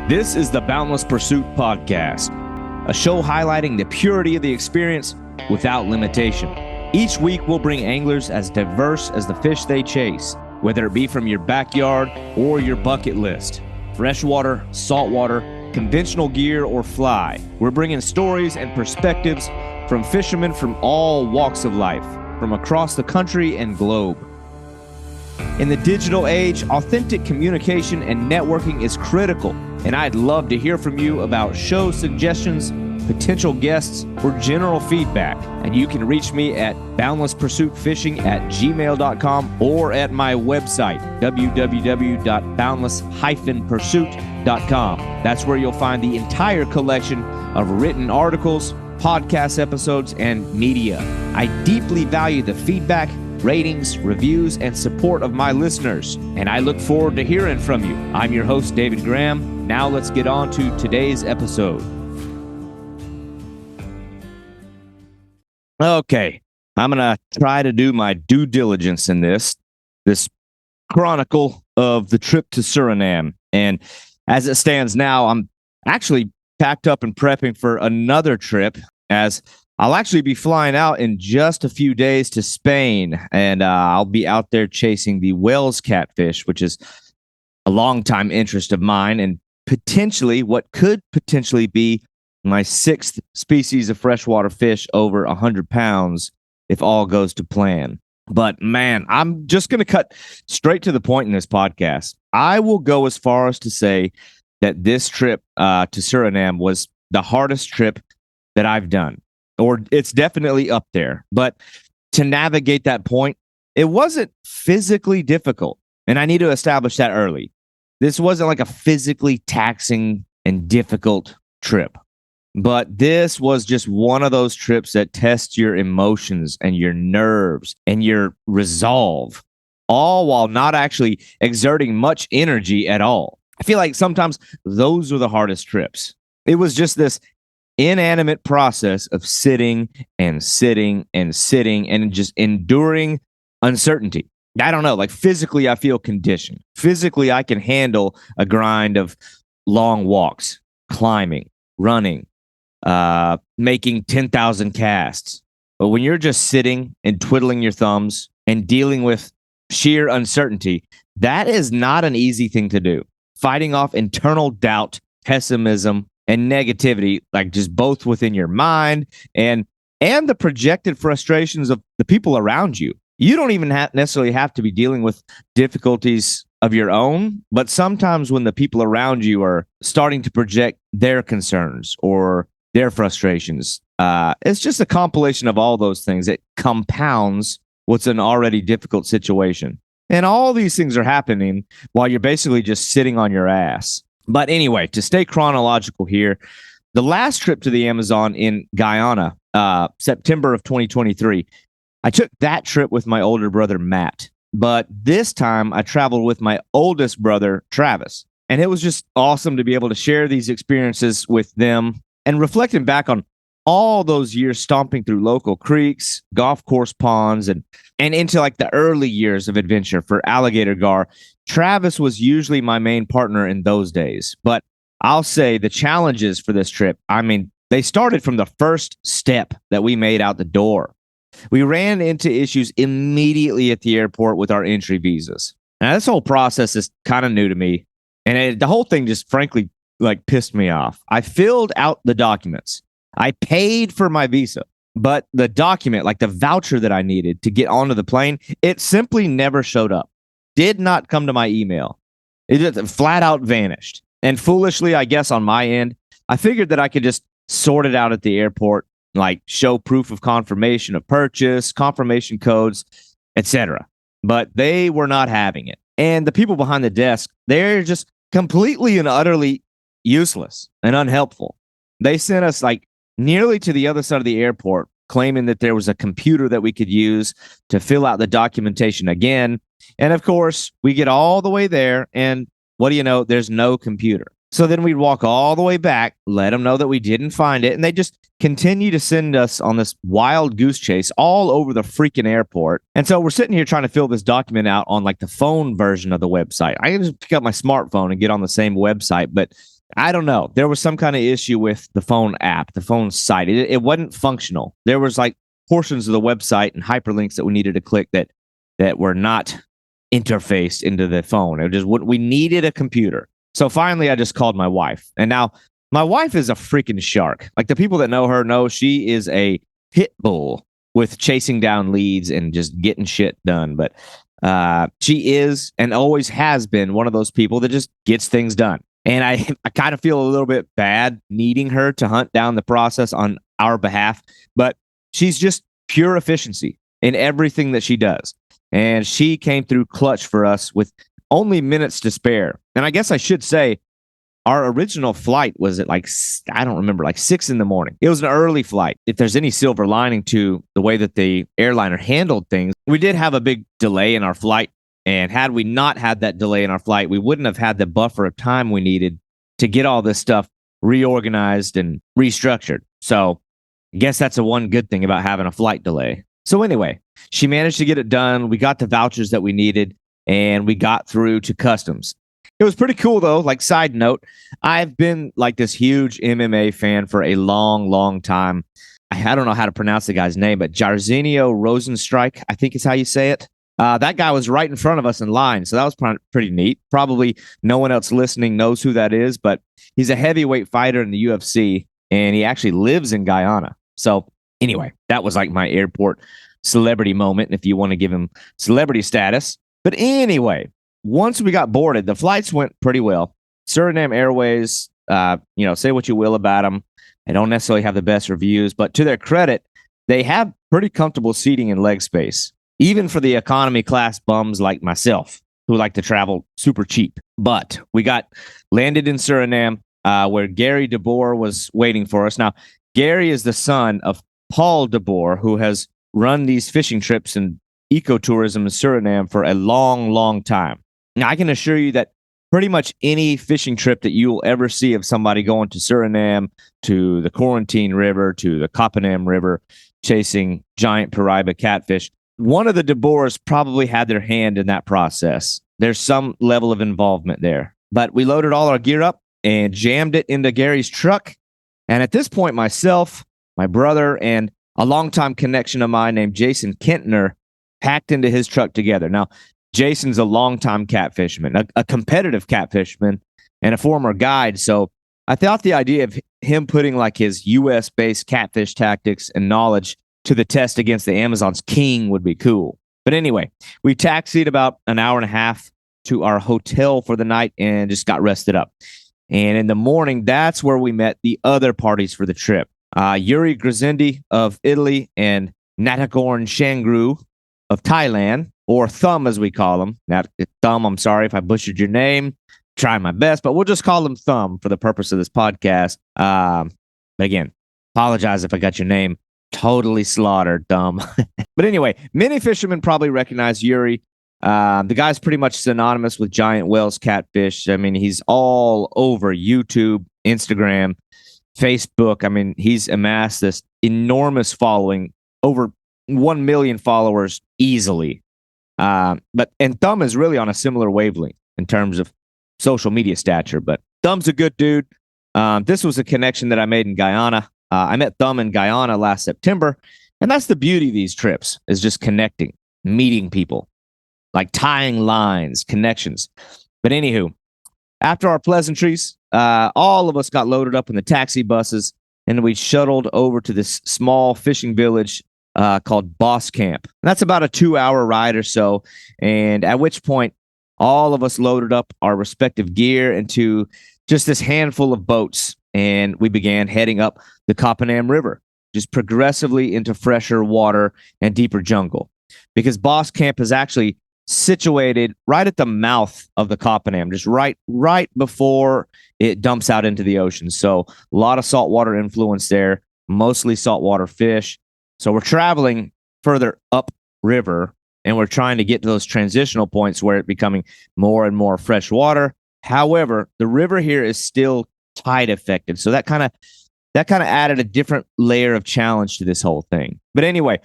This is the Boundless Pursuit Podcast, a show highlighting the purity of the experience without limitation. Each week, we'll bring anglers as diverse as the fish they chase, whether it be from your backyard or your bucket list. Freshwater, saltwater, conventional gear, or fly. We're bringing stories and perspectives from fishermen from all walks of life, from across the country and globe. In the digital age, authentic communication and networking is critical, and I'd love to hear from you about show suggestions, potential guests, or general feedback. And you can reach me at boundlesspursuitfishing@gmail.com or at my website, www.boundless-pursuit.com. That's where you'll find the entire collection of written articles, podcast episodes, and media. I deeply value the feedback, ratings, reviews, and support of my listeners, and I look forward to hearing from you. I'm your host, David Graham. Now let's get on to today's episode. Okay, I'm going to try to do my due diligence in this chronicle of the trip to Suriname. And as it stands now, I'm actually packed up and prepping for another trip, as I'll actually be flying out in just a few days to Spain, and I'll be out there chasing the Wels catfish, which is a longtime interest of mine, and potentially what could potentially be my sixth species of freshwater fish over 100 pounds if all goes to plan. But man, I'm just going to cut straight to the point in this podcast. I will go as far as to say that this trip to Suriname was the hardest trip that I've done, or it's definitely up there. But to navigate that point, it wasn't physically difficult. And I need to establish that early. This wasn't like a physically taxing and difficult trip. But this was just one of those trips that tests your emotions and your nerves and your resolve, all while not actually exerting much energy at all. I feel like sometimes those are the hardest trips. It was just this inanimate process of sitting and sitting and sitting and just enduring uncertainty. I don't know, like physically I feel conditioned. Physically I can handle a grind of long walks, climbing, running, making 10,000 casts. But when you're just sitting and twiddling your thumbs and dealing with sheer uncertainty, that is not an easy thing to do. Fighting off internal doubt, pessimism, and negativity, like just both within your mind and the projected frustrations of the people around you. You don't even necessarily have to be dealing with difficulties of your own, but sometimes when the people around you are starting to project their concerns or their frustrations, it's just a compilation of all those things. It compounds what's an already difficult situation. And all these things are happening while you're basically just sitting on your ass. But anyway, to stay chronological here, the last trip to the Amazon in Guyana, September of 2023, I took that trip with my older brother, Matt. But this time I traveled with my oldest brother, Travis. And it was just awesome to be able to share these experiences with them and reflecting back on all those years stomping through local creeks, golf course ponds, and into like the early years of adventure for alligator gar. Travis was usually my main partner in those days. But I'll say the challenges for this trip, I mean, they started from the first step that we made out the door. We ran into issues immediately at the airport with our entry visas. Now, this whole process is kind of new to me. And the whole thing just frankly like pissed me off. I filled out the documents. I paid for my visa, but the document, like the voucher that I needed to get onto the plane, it simply never showed up. Did not come to my email. It just flat out vanished. And foolishly, I guess on my end, I figured that I could just sort it out at the airport, like show proof of confirmation of purchase, confirmation codes, etc. But they were not having it. And the people behind the desk, they're just completely and utterly useless and unhelpful. They sent us like nearly to the other side of the airport, claiming that there was a computer that we could use to fill out the documentation again. And of course, we get all the way there, and what do you know? There's no computer. So then we'd walk all the way back, let them know that we didn't find it, and they just continue to send us on this wild goose chase all over the freaking airport. And so we're sitting here trying to fill this document out on like the phone version of the website. I can just pick up my smartphone and get on the same website, but I don't know. There was some kind of issue with the phone app, the phone site. It wasn't functional. There was like portions of the website and hyperlinks that we needed to click that were not interfaced into the phone. It just we needed a computer. So finally, I just called my wife, and now my wife is a freaking shark. Like the people that know her know she is a pit bull with chasing down leads and just getting shit done. But she is and always has been one of those people that just gets things done. And I kind of feel a little bit bad needing her to hunt down the process on our behalf, but she's just pure efficiency in everything that she does. And she came through clutch for us with only minutes to spare. And I guess I should say our original flight was at like, I don't remember, like 6 in the morning. It was an early flight. If there's any silver lining to the way that the airliner handled things, we did have a big delay in our flight. And had we not had that delay in our flight, we wouldn't have had the buffer of time we needed to get all this stuff reorganized and restructured. So I guess that's the one good thing about having a flight delay. So anyway, she managed to get it done. We got the vouchers that we needed, and we got through to customs. It was pretty cool, though. Like, side note, I've been like this huge MMA fan for a long, long time. I don't know how to pronounce the guy's name, but Jairzinho Rosenstrike, I think is how you say it. That guy was right in front of us in line, so that was pretty neat. Probably no one else listening knows who that is, but he's a heavyweight fighter in the UFC, and he actually lives in Guyana. So anyway, that was like my airport celebrity moment, if you want to give him celebrity status. But anyway, once we got boarded, the flights went pretty well. Suriname Airways, say what you will about them. They don't necessarily have the best reviews, but to their credit, they have pretty comfortable seating and leg space, even for the economy class bums like myself who like to travel super cheap. But we got landed in Suriname, where Gary DeBoer was waiting for us. Now, Gary is the son of Paul DeBoer, who has run these fishing trips and ecotourism in Suriname for a long, long time. Now, I can assure you that pretty much any fishing trip that you will ever see of somebody going to Suriname, to the Coppename River, to the Coppename River, chasing giant piraiba catfish, one of the DeBoers probably had their hand in that process. There's some level of involvement there. But we loaded all our gear up and jammed it into Gary's truck. And at this point, myself, my brother, and a longtime connection of mine named Jason Kentner packed into his truck together. Now, Jason's a longtime catfisherman, a competitive catfisherman, and a former guide. So I thought the idea of him putting like his U.S.-based catfish tactics and knowledge to the test against the Amazon's king would be cool. But anyway, we taxied about an hour and a half to our hotel for the night and just got rested up. And in the morning, that's where we met the other parties for the trip. Yuri Grizendi of Italy and Natagorn Shangru of Thailand, or Thumb as we call him. Now, Thumb, I'm sorry if I butchered your name. Try my best, but we'll just call him Thumb for the purpose of this podcast. But again, apologize if I got your name totally slaughtered, Thumb. But anyway, many fishermen probably recognize Yuri. The guy's pretty much synonymous with giant whales catfish. I mean, he's all over YouTube, Instagram, Facebook. I mean, he's amassed this enormous following, over 1 million followers easily. And Thumb is really on a similar wavelength in terms of social media stature. But Thumb's a good dude. This was a connection that I made in Guyana. I met Thumb in Guyana last September, and that's the beauty of these trips, is just connecting, meeting people, like tying lines, connections. But anywho, after our pleasantries, all of us got loaded up in the taxi buses, and we shuttled over to this small fishing village called Boss Camp. And that's about a 2-hour ride or so, and at which point, all of us loaded up our respective gear into just this handful of boats, and we began heading up the Coppename River, just progressively into fresher water and deeper jungle. Because Boss Camp is actually situated right at the mouth of the Coppename, just right before it dumps out into the ocean. So a lot of saltwater influence there, mostly saltwater fish. So we're traveling further up river, and we're trying to get to those transitional points where it's becoming more and more fresh water. However, the river here is still tide affected. So that kind of added a different layer of challenge to this whole thing. But anyway,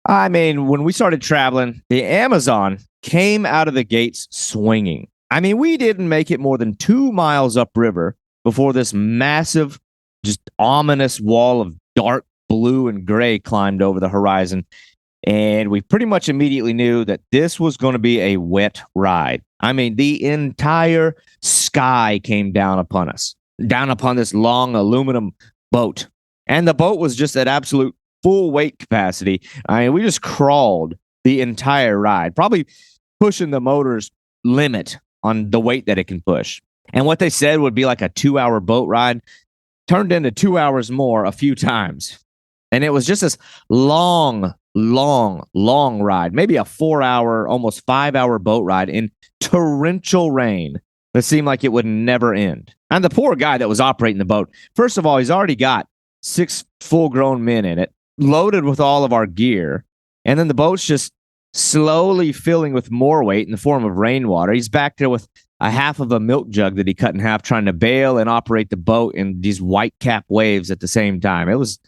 I mean, when we started traveling, the Amazon came out of the gates swinging. I mean, we didn't make it more than 2 miles upriver before this massive, just ominous wall of dark blue and gray climbed over the horizon. And we pretty much immediately knew that this was going to be a wet ride. I mean, the entire sky came down upon us, down upon this long aluminum boat. And the boat was just at absolute full weight capacity. I mean, we just crawled the entire ride, probably pushing the motor's limit on the weight that it can push. And what they said would be like a 2-hour boat ride turned into 2 hours more a few times. And it was just this long ride, maybe a 4-hour, almost 5-hour boat ride in torrential rain that seemed like it would never end. And the poor guy that was operating the boat, first of all, he's already got 6 full-grown men in it, loaded with all of our gear. And then the boat's just slowly filling with more weight in the form of rainwater. He's back there with a half of a milk jug that he cut in half, trying to bail and operate the boat in these white cap waves at the same time. It was,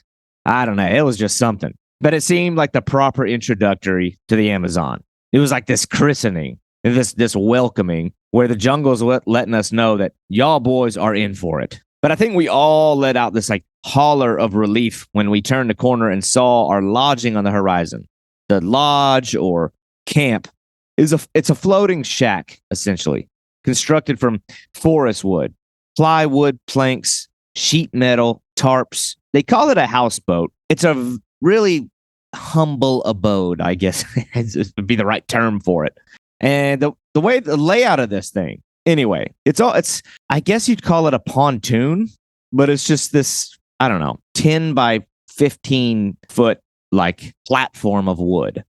I don't know, it was just something. But it seemed like the proper introductory to the Amazon. It was like this christening, this welcoming, where the jungle's letting us know that y'all boys are in for it. But I think we all let out this like holler of relief when we turned the corner and saw our lodging on the horizon. The lodge or camp it's a floating shack, essentially, constructed from forest wood, plywood planks, sheet metal, tarps. They call it a houseboat. It's a really humble abode, I guess would be the right term for it. And the way the layout of this thing, anyway, it's I guess you'd call it a pontoon, but it's just this, I don't know, 10 by 15 foot like platform of wood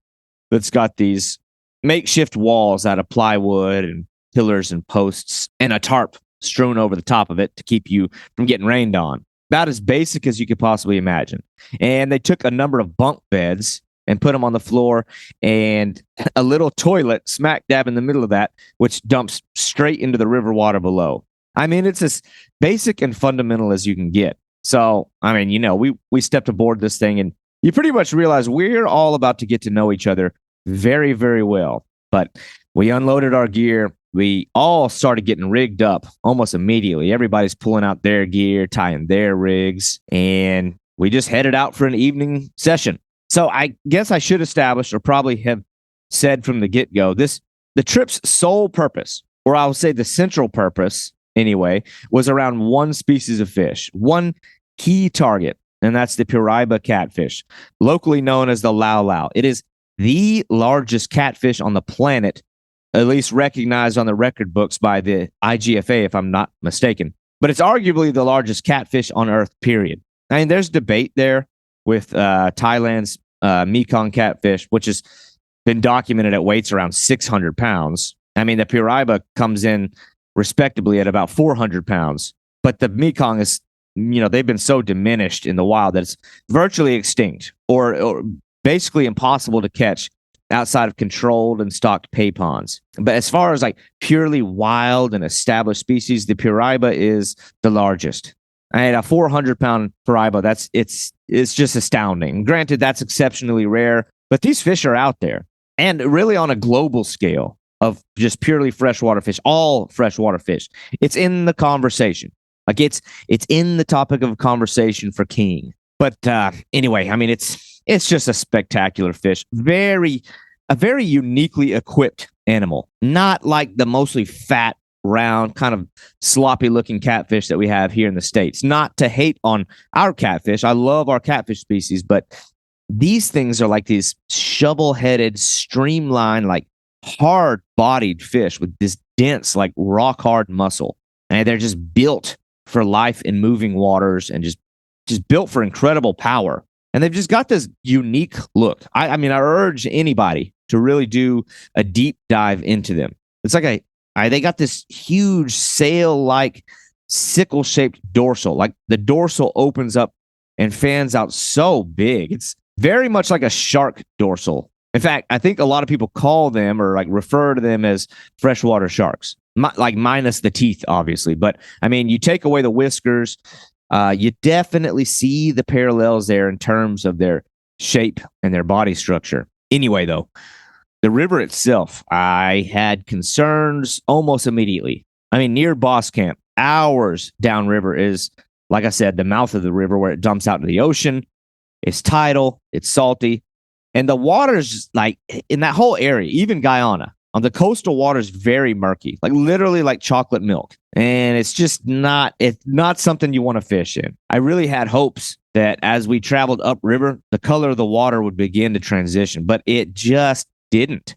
that's got these makeshift walls out of plywood and pillars and posts and a tarp strewn over the top of it to keep you from getting rained on. About as basic as you could possibly imagine. And they took a number of bunk beds and put them on the floor and a little toilet smack dab in the middle of that, which dumps straight into the river water below. I mean, it's as basic and fundamental as you can get. So, I mean, you know, we stepped aboard this thing and you pretty much realize we're all about to get to know each other very, very well. But we unloaded our gear. We all started getting rigged up almost immediately. Everybody's pulling out their gear, tying their rigs, and we just headed out for an evening session. So I guess I should establish, or probably have said from the get-go, the trip's sole purpose, or I'll say the central purpose anyway, was around one species of fish, one key target, and that's the piraiba catfish, locally known as the lau lau. It is the largest catfish on the planet, at least recognized on the record books by the IGFA, if I'm not mistaken. But it's arguably the largest catfish on Earth, period. I mean, there's debate there with Thailand's Mekong catfish, which has been documented at weights around 600 pounds. I mean, the piraiba comes in respectably at about 400 pounds. But the Mekong is, you know, they've been so diminished in the wild that it's virtually extinct or basically impossible to catch outside of controlled and stocked pay ponds. But as far as like purely wild and established species, the piraiba is the largest. And a 400-pound piraiba, it's just astounding. Granted, that's exceptionally rare, but these fish are out there. And really on a global scale of just purely freshwater fish, all freshwater fish, it's in the conversation. Like it's in the topic of conversation for king. But anyway, I mean, it's just a spectacular fish. A very uniquely equipped animal. Not like the mostly fat, round, kind of sloppy-looking catfish that we have here in the States. Not to hate on our catfish. I love our catfish species, but these things are like these shovel-headed, streamlined, like hard-bodied fish with this dense, like rock-hard muscle. And they're just built for life in moving waters and just built for incredible power. And they've just got this unique look. I mean, I urge anybody to really do a deep dive into them. It's like they got this huge sail-like sickle-shaped dorsal. Like the dorsal opens up and fans out so big. It's very much like a shark dorsal. In fact, I think a lot of people call them or like refer to them as freshwater sharks, like minus the teeth, obviously. But I mean, you take away the whiskers, you definitely see the parallels there in terms of their shape and their body structure. Anyway, though, the river itself, I had concerns almost immediately. I mean, near Boss Camp, hours downriver is, like I said, the mouth of the river where it dumps out into the ocean. It's tidal, it's salty, and the water's like in that whole area, even Guyana, on the coastal water is very murky, like literally like chocolate milk. And it's not something you want to fish in. I really had hopes that as we traveled upriver, the color of the water would begin to transition, but it just didn't.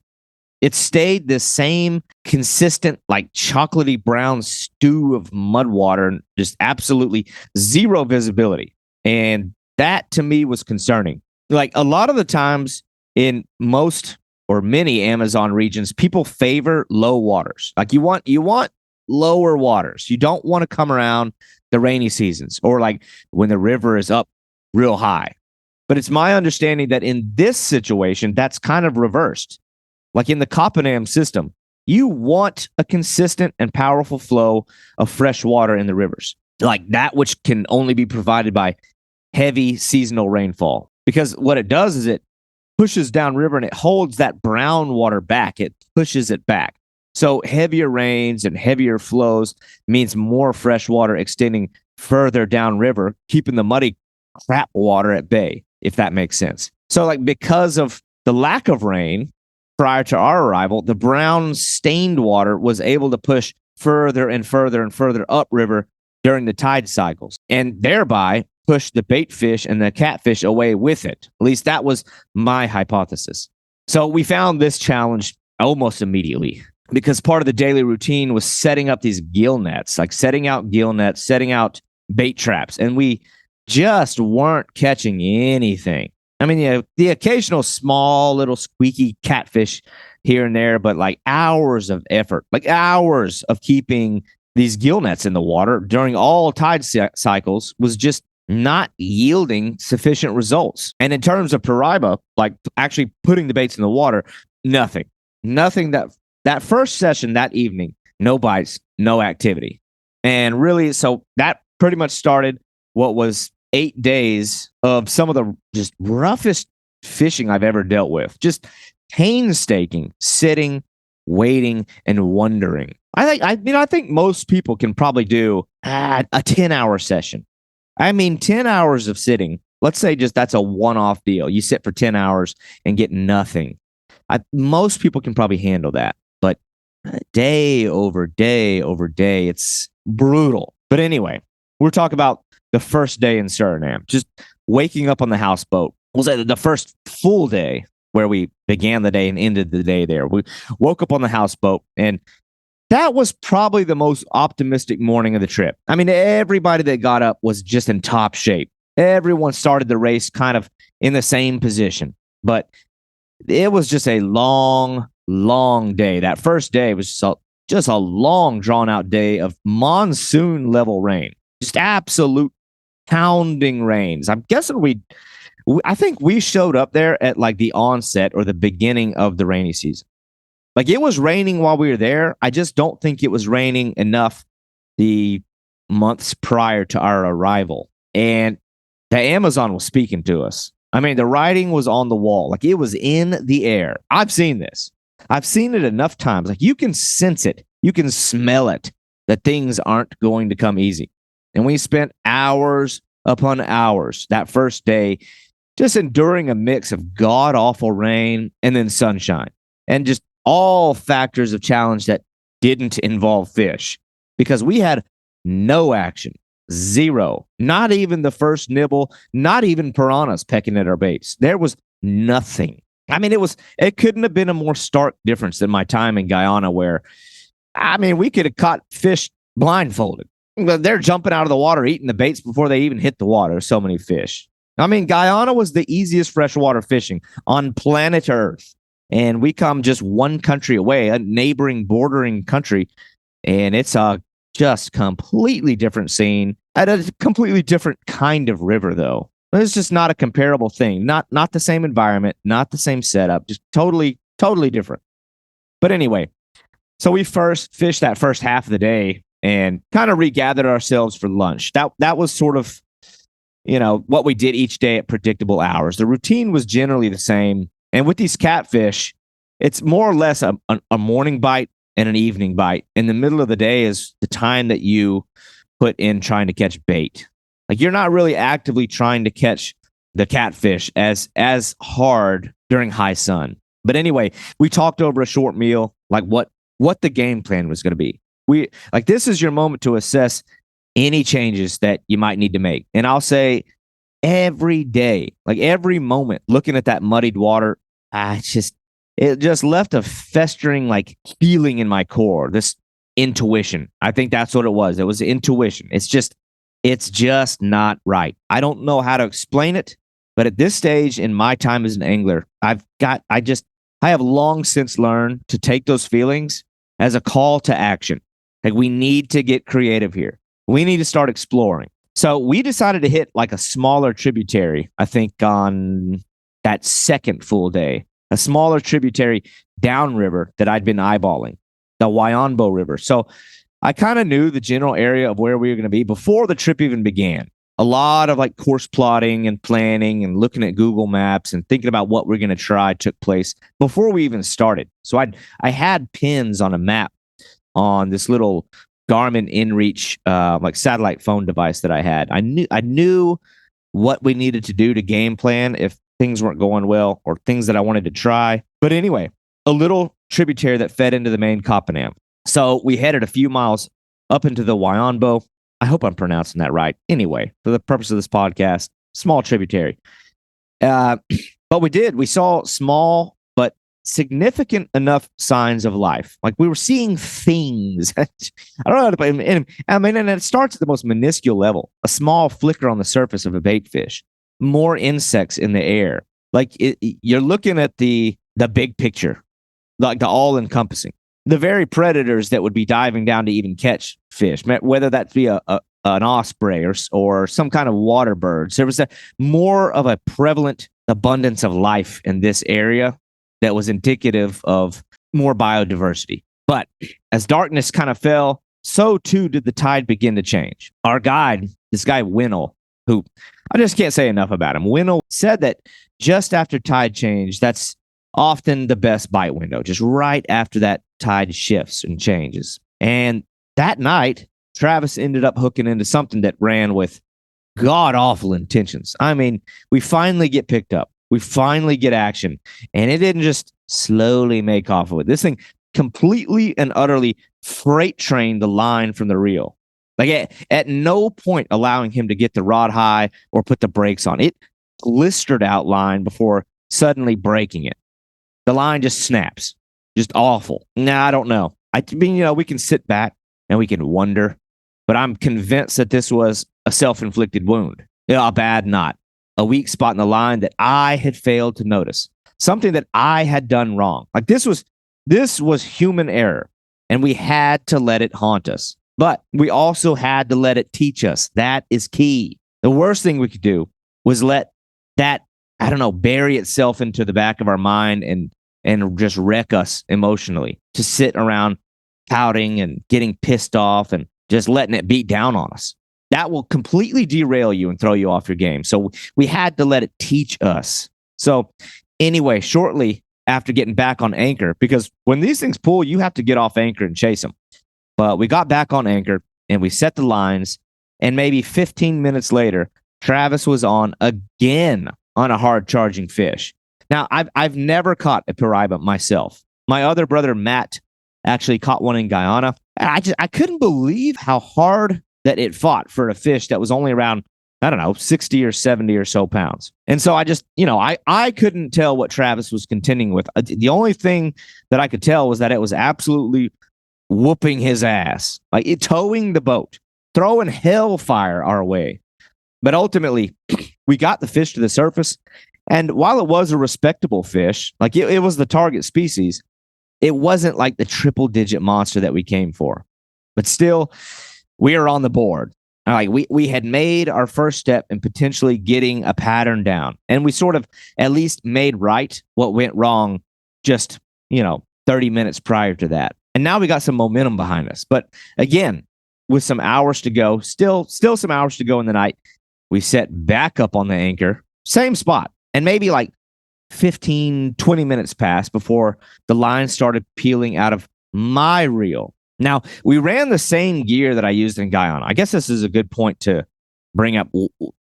It stayed the same consistent, like chocolatey brown stew of mud water, just absolutely zero visibility. And that to me was concerning. Like a lot of the times in most or many Amazon regions, people favor low waters. Like you want lower waters. You don't want to come around the rainy seasons or like when the river is up real high. But it's my understanding that in this situation, that's kind of reversed. Like in the Coppename system, you want a consistent and powerful flow of fresh water in the rivers, like that which can only be provided by heavy seasonal rainfall. Because what it does is it pushes downriver and it holds that brown water back. It pushes it back. So heavier rains and heavier flows means more fresh water extending further downriver, keeping the muddy crap water at bay, if that makes sense. So like because of the lack of rain prior to our arrival, the brown stained water was able to push further and further and further upriver during the tide cycles, and thereby push the bait fish and the catfish away with it. At least that was my hypothesis. So we found this challenge almost immediately because part of the daily routine was setting up these gill nets, like setting out gill nets, setting out bait traps, and we just weren't catching anything. I mean, yeah, the occasional small little squeaky catfish here and there, but like hours of effort, like hours of keeping these gill nets in the water during all tide cycles was just not yielding sufficient results. And in terms of piraiba, like actually putting the baits in the water, nothing. That first session that evening, no bites, no activity. And really, so that pretty much started what was 8 days of some of the just roughest fishing I've ever dealt with. Just painstaking, sitting, waiting, and wondering. I think most people can probably do a 10-hour session. I mean, 10 hours of sitting. Let's say just that's a one-off deal. You sit for 10 hours and get nothing. Most people can probably handle that. But day over day over day, it's brutal. But anyway, we're talking about the first day in Suriname, just waking up on the houseboat. Was the first full day where we began the day and ended the day there. We woke up on the houseboat, and that was probably the most optimistic morning of the trip. I mean, everybody that got up was just in top shape. Everyone started the race kind of in the same position, but it was just a long, long day. That first day was just a long, drawn-out day of monsoon-level rain. Just absolute pounding rains. I'm guessing I think we showed up there at like the onset or the beginning of the rainy season. Like it was raining while we were there. I just don't think it was raining enough the months prior to our arrival. And the Amazon was speaking to us. I mean, the writing was on the wall. Like it was in the air. I've seen this. I've seen it enough times. Like you can sense it. You can smell it that things aren't going to come easy. And we spent hours upon hours that first day just enduring a mix of god-awful rain and then sunshine and just all factors of challenge that didn't involve fish because we had no action, zero, not even the first nibble, not even piranhas pecking at our baits. There was nothing. I mean, it couldn't have been a more stark difference than my time in Guyana where, I mean, we could have caught fish blindfolded. They're jumping out of the water, eating the baits before they even hit the water. So many fish. I mean, Guyana was the easiest freshwater fishing on planet Earth. And we come just one country away, a neighboring, bordering country. And it's a just completely different scene at a completely different kind of river, though. It's just not a comparable thing. Not the same environment, not the same setup, just totally different. But anyway, so we first fished that first half of the day and kind of regathered ourselves for lunch. That was sort of, what we did each day at predictable hours. The routine was generally the same. And with these catfish, it's more or less a morning bite and an evening bite. In the middle of the day is the time that you put in trying to catch bait. Like you're not really actively trying to catch the catfish as hard during high sun. But anyway, we talked over a short meal, like what the game plan was going to be. We like this is your moment to assess any changes that you might need to make. And I'll say every day, like every moment, looking at that muddied water, it just left a festering like feeling in my core. This intuition. I think that's what it was. It was intuition. It's just not right. I don't know how to explain it, but at this stage in my time as an angler, I have long since learned to take those feelings as a call to action. Like we need to get creative here. We need to start exploring. So we decided to hit like a smaller tributary, I think on that second full day, a smaller tributary downriver that I'd been eyeballing, the Wyanbo River. So I kind of knew the general area of where we were going to be before the trip even began. A lot of like course plotting and planning and looking at Google Maps and thinking about what we're going to try took place before we even started. So I had pins on a map on this little Garmin InReach like satellite phone device that I had. I knew what we needed to do to game plan if things weren't going well or things that I wanted to try. But anyway, a little tributary that fed into the main Coppename. So we headed a few miles up into the Wyanbo. I hope I'm pronouncing that right. Anyway, for the purpose of this podcast, small tributary. But we saw small but significant enough signs of life. Like we were seeing things. I don't know how to put it. And it starts at the most minuscule level. A small flicker on the surface of a bait fish. More insects in the air. Like you're looking at the big picture, like the all-encompassing. The very predators that would be diving down to even catch fish, whether that be an osprey or some kind of water birds. There was more of a prevalent abundance of life in this area that was indicative of more biodiversity. But as darkness kind of fell, so too did the tide begin to change. Our guide, this guy Winnell, who I just can't say enough about him. Winnell said that just after tide change, that's often the best bite window, just right after that tide shifts and changes. And that night, Travis ended up hooking into something that ran with god-awful intentions. I mean, we finally get picked up. We finally get action. And it didn't just slowly make off with it. This thing completely and utterly freight trained the line from the reel. Like at no point allowing him to get the rod high or put the brakes on. It blistered out line before suddenly breaking it. The line just snaps. Just awful. Nah, I don't know. I mean, we can sit back and we can wonder, but I'm convinced that this was a self-inflicted wound. A bad knot, a weak spot in the line that I had failed to notice, something that I had done wrong. Like this was human error, and we had to let it haunt us. But we also had to let it teach us. That is key. The worst thing we could do was let that, bury itself into the back of our mind and just wreck us emotionally, to sit around pouting and getting pissed off and just letting it beat down on us. That will completely derail you and throw you off your game. So we had to let it teach us. So anyway, shortly after getting back on anchor, because when these things pull, you have to get off anchor and chase them. But we got back on anchor and we set the lines, and maybe 15 minutes later, Travis was on again on a hard charging fish. Now, I've never caught a piraiba myself. My other brother, Matt, actually caught one in Guyana. I couldn't believe how hard that it fought for a fish that was only around, 60 or 70 or so pounds. And so I couldn't tell what Travis was contending with. The only thing that I could tell was that it was absolutely whooping his ass, like it towing the boat, throwing hellfire our way. But ultimately, we got the fish to the surface. And while it was a respectable fish, like it was the target species, it wasn't like the triple-digit monster that we came for. But still, we are on the board. Like we had made our first step in potentially getting a pattern down. And we sort of at least made right what went wrong just, 30 minutes prior to that. And now we got some momentum behind us. But again, with some hours to go, still some hours to go in the night, we set back up on the anchor, same spot. And maybe like 15, 20 minutes passed before the line started peeling out of my reel. Now, we ran the same gear that I used in Guyana. I guess this is a good point to bring up,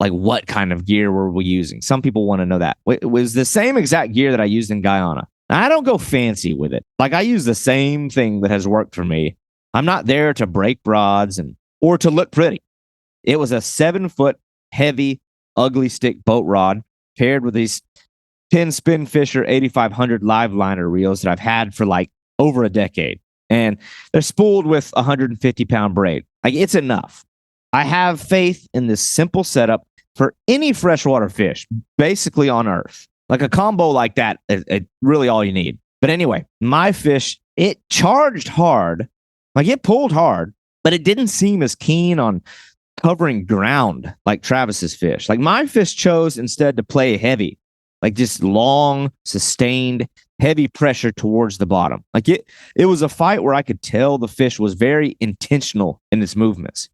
like, what kind of gear were we using? Some people want to know that. It was the same exact gear that I used in Guyana. I don't go fancy with it. Like, I use the same thing that has worked for me. I'm not there to break rods or to look pretty. It was a 7-foot heavy, ugly stick boat rod paired with these Penn Spin Fisher 8500 live liner reels that I've had for like over a decade. And they're spooled with a 150-pound braid. Like, it's enough. I have faith in this simple setup for any freshwater fish, basically on Earth. Like, a combo like that is really all you need. But anyway, my fish, it charged hard. Like, it pulled hard, but it didn't seem as keen on covering ground like Travis's fish. Like, my fish chose instead to play heavy, like just long, sustained, heavy pressure towards the bottom. Like, it was a fight where I could tell the fish was very intentional in its movements.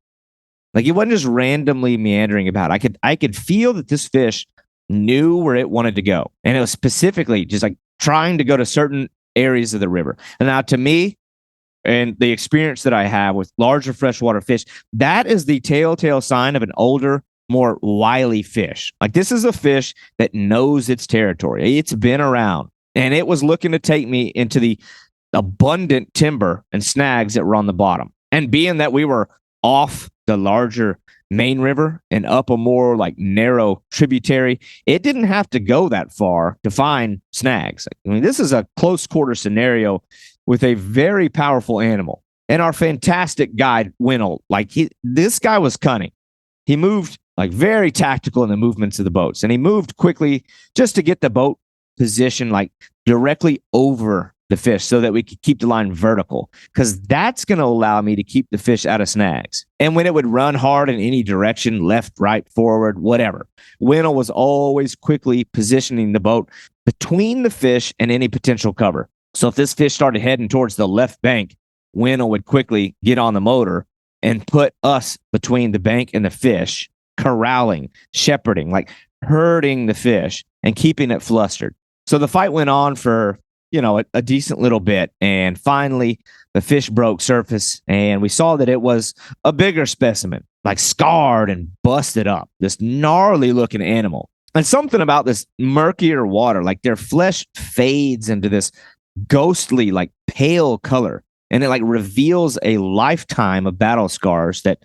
Like, it wasn't just randomly meandering about. I could feel that this fish knew where it wanted to go. And it was specifically just like trying to go to certain areas of the river. And now, to me, and the experience that I have with larger freshwater fish, that is the telltale sign of an older, more wily fish. Like, this is a fish that knows its territory. It's been around, and it was looking to take me into the abundant timber and snags that were on the bottom. And being that we were off the larger main river and up a more like narrow tributary, it didn't have to go that far to find snags. I mean, this is a close quarter scenario with a very powerful animal. And our fantastic guide, Winnell, like, this guy was cunning. He moved like very tactical in the movements of the boats, and he moved quickly just to get the boat positioned like directly over the fish so that we could keep the line vertical, because that's going to allow me to keep the fish out of snags. And when it would run hard in any direction, left, right, forward, whatever, Winnell was always quickly positioning the boat between the fish and any potential cover. So if this fish started heading towards the left bank, Winnell would quickly get on the motor and put us between the bank and the fish, corralling, shepherding, like herding the fish and keeping it flustered. So the fight went on for, a decent little bit. And finally, the fish broke surface, and we saw that it was a bigger specimen, like scarred and busted up, this gnarly looking animal. And something about this murkier water, like their flesh fades into this ghostly, like pale color, and it like reveals a lifetime of battle scars that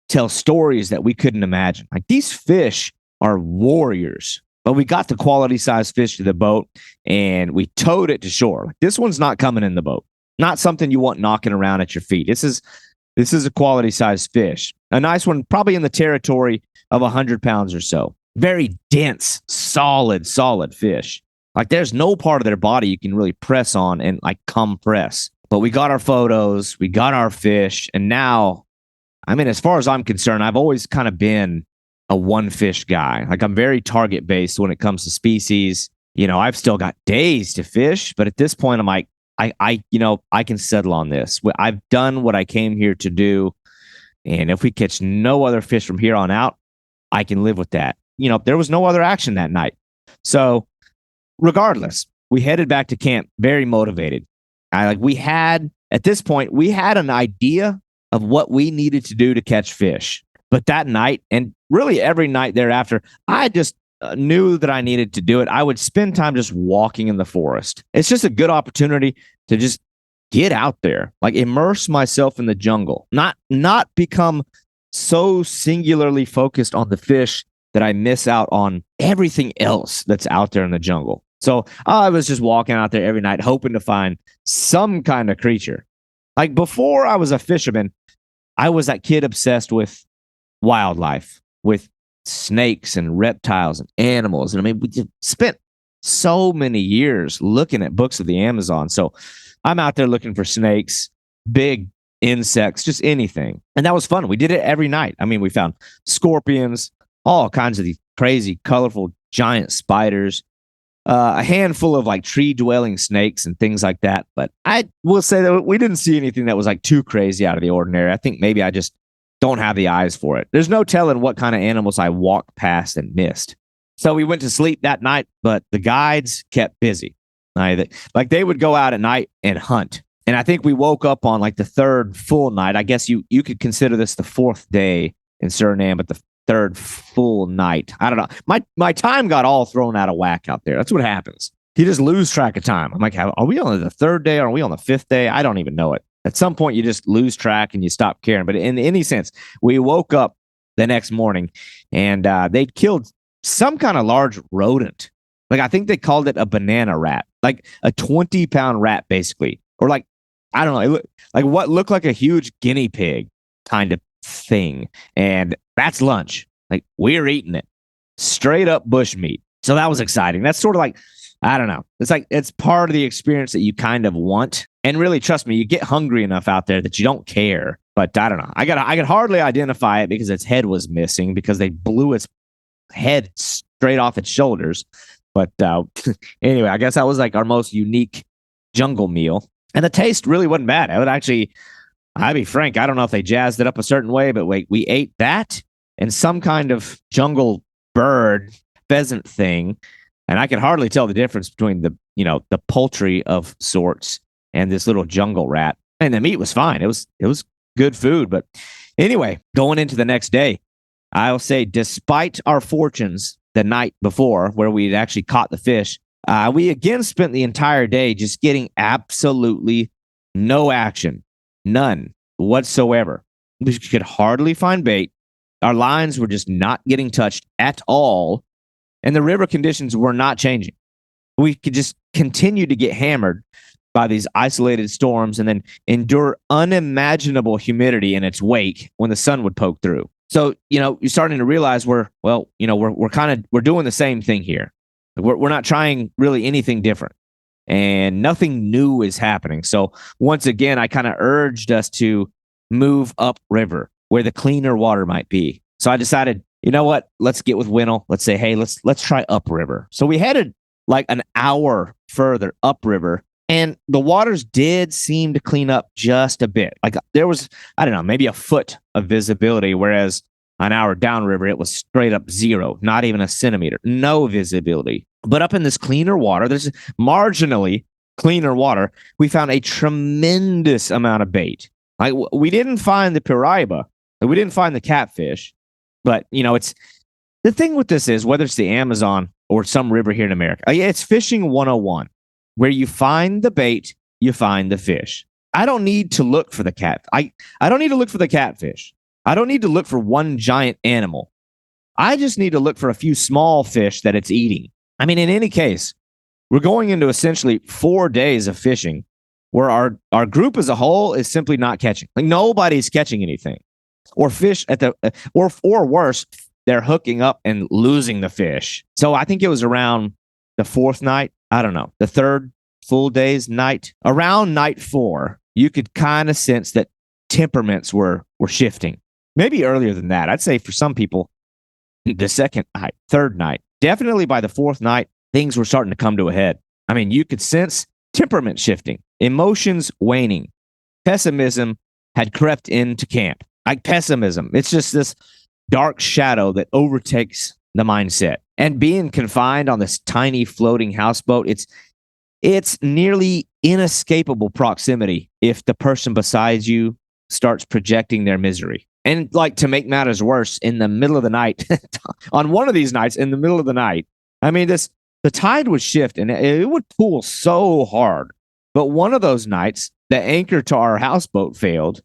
tell stories that we couldn't imagine. Like, these fish are warriors. But we got the quality size fish to the boat, and we towed it to shore. Like, this one's not coming in the boat. Not something you want knocking around at your feet. This is a quality size fish, a nice one, probably in the territory of 100 pounds or so. Very dense, solid fish. Like, there's no part of their body you can really press on and like compress. But we got our photos, we got our fish, and now, I mean, as far as I'm concerned, I've always kind of been a one fish guy. Like, I'm very target based when it comes to species. I've still got days to fish, but at this point, I'm like, I can settle on this. I've done what I came here to do, and if we catch no other fish from here on out, I can live with that. There was no other action that night, so regardless, we headed back to camp very motivated. At this point, we had an idea of what we needed to do to catch fish. But that night, and really every night thereafter, I just knew that I needed to do it. I would spend time just walking in the forest. It's just a good opportunity to just get out there, like immerse myself in the jungle, not become so singularly focused on the fish that I miss out on everything else that's out there in the jungle. So I was just walking out there every night, hoping to find some kind of creature. Like, before I was a fisherman, I was that kid obsessed with wildlife, with snakes and reptiles and animals. And I mean, we just spent so many years looking at books of the Amazon. So I'm out there looking for snakes, big insects, just anything. And that was fun. We did it every night. I mean, we found scorpions, all kinds of these crazy, colorful, giant spiders, a handful of like tree dwelling snakes and things like that. But I will say that we didn't see anything that was like too crazy out of the ordinary. I think maybe I just don't have the eyes for it. There's no telling what kind of animals I walked past and missed. So we went to sleep that night, but the guides kept busy. Like, they would go out at night and hunt And I think we woke up on like the third full night. I guess you could consider this the fourth day in Suriname, but the third full night. I don't know. My time got all thrown out of whack out there. That's what happens. You just lose track of time. I'm like, are we on the third day? Or are we on the fifth day? I don't even know it. At some point, you just lose track and you stop caring. But in any sense, we woke up the next morning and they'd killed some kind of large rodent. Like, I think they called it a banana rat, like a 20-pound rat, basically. Or like, I don't know, it like what looked like a huge guinea pig kind of thing. And that's lunch. Like, we're eating it. Straight up bush meat. So that was exciting. That's sort of like, I don't know. It's like, it's part of the experience that you kind of want. And really, trust me, you get hungry enough out there that you don't care. But I don't know. I could hardly identify it because its head was missing because they blew its head straight off its shoulders. But anyway, I guess that was like our most unique jungle meal. And the taste really wasn't bad. I'd be frank, I don't know if they jazzed it up a certain way, but we ate that and some kind of jungle bird, pheasant thing. And I could hardly tell the difference between the poultry of sorts and this little jungle rat. And the meat was fine. It was good food. But anyway, going into the next day, I'll say, despite our fortunes the night before, where we'd actually caught the fish, we again spent the entire day just getting absolutely no action, none whatsoever. We could hardly find bait. Our lines were just not getting touched at all, and the river conditions were not changing. We could just continue to get hammered by these isolated storms and then endure unimaginable humidity in its wake when the sun would poke through. So, you're starting to realize we're doing the same thing here. We're not trying really anything different, and nothing new is happening. So once again, I kind of urged us to move upriver where the cleaner water might be. So I decided, you know what? Let's get with Winnell. Let's say, hey, let's try upriver. So we headed like an hour further upriver, and the waters did seem to clean up just a bit. Like there was, I don't know, maybe a foot of visibility, whereas an hour downriver, it was straight up zero, not even a centimeter, no visibility. But up in this cleaner water, there's marginally cleaner water, we found a tremendous amount of bait. Like we didn't find the piraiba, we didn't find the catfish, but it's the thing with this is whether it's the Amazon or some river here in America, it's fishing 101, where you find the bait, you find the fish. I don't need to look for the cat. I don't need to look for the catfish. I don't need to look for one giant animal. I just need to look for a few small fish that it's eating. I mean, in any case, we're going into essentially 4 days of fishing where our group as a whole is simply not catching. Like nobody's catching anything. Or fish or worse, they're hooking up and losing the fish. So I think it was around the fourth night. I don't know, the third full day's night. Around night 4, you could kind of sense that temperaments were shifting. Maybe earlier than that. I'd say for some people, the second night, third night, definitely by the fourth night, things were starting to come to a head. I mean, you could sense temperament shifting, emotions waning. Pessimism had crept into camp. Like pessimism, it's just this dark shadow that overtakes the mindset. And being confined on this tiny floating houseboat, it's nearly inescapable proximity if the person beside you starts projecting their misery. And like to make matters worse, in the middle of the night, on one of these nights, in the middle of the night, I mean, the tide would shift and it would pull so hard. But one of those nights, the anchor to our houseboat failed.